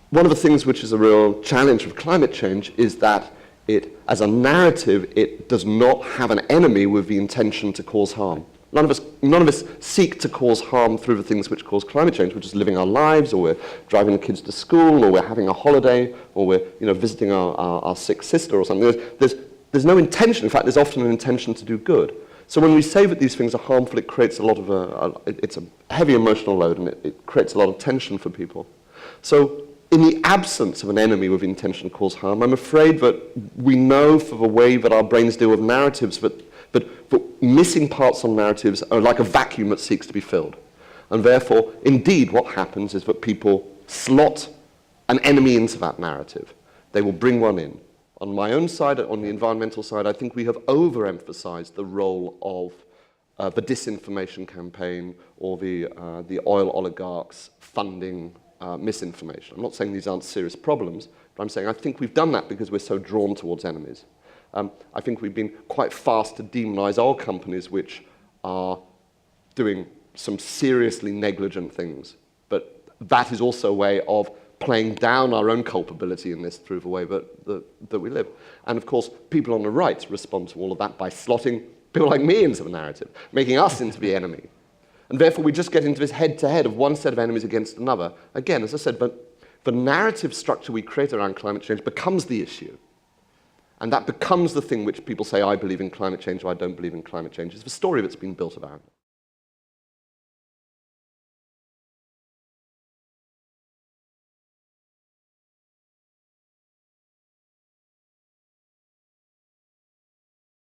one of the things which is a real challenge of climate change is that it, as a narrative, it does not have an enemy with the intention to cause harm. None of us seek to cause harm through the things which cause climate change. We're just living our lives, or we're driving the kids to school, or we're having a holiday, or we're visiting our sick sister or something. There's no intention. In fact, there's often an intention to do good. So when we say that these things are harmful, it creates a lot of it's a heavy emotional load, and it creates a lot of tension for people. So in the absence of an enemy with intention to cause harm, I'm afraid that we know for the way that our brains deal with narratives that missing parts on narratives are like a vacuum that seeks to be filled. And therefore, indeed, what happens is that people slot an enemy into that narrative. They will bring one in. On my own side, on the environmental side, I think we have overemphasized the role of the disinformation campaign or the oil oligarchs funding misinformation. I'm not saying these aren't serious problems, but I'm saying I think we've done that because we're so drawn towards enemies. I think we've been quite fast to demonize oil companies which are doing some seriously negligent things. But that is also a way of playing down our own culpability in this through the way that we live. And of course, people on the right respond to all of that by slotting people like me into the narrative, making us into the enemy. And therefore, we just get into this head-to-head of one set of enemies against another. Again, as I said, but the narrative structure we create around climate change becomes the issue. And that becomes the thing which people say, I believe in climate change or I don't believe in climate change. It's the story that's been built around it.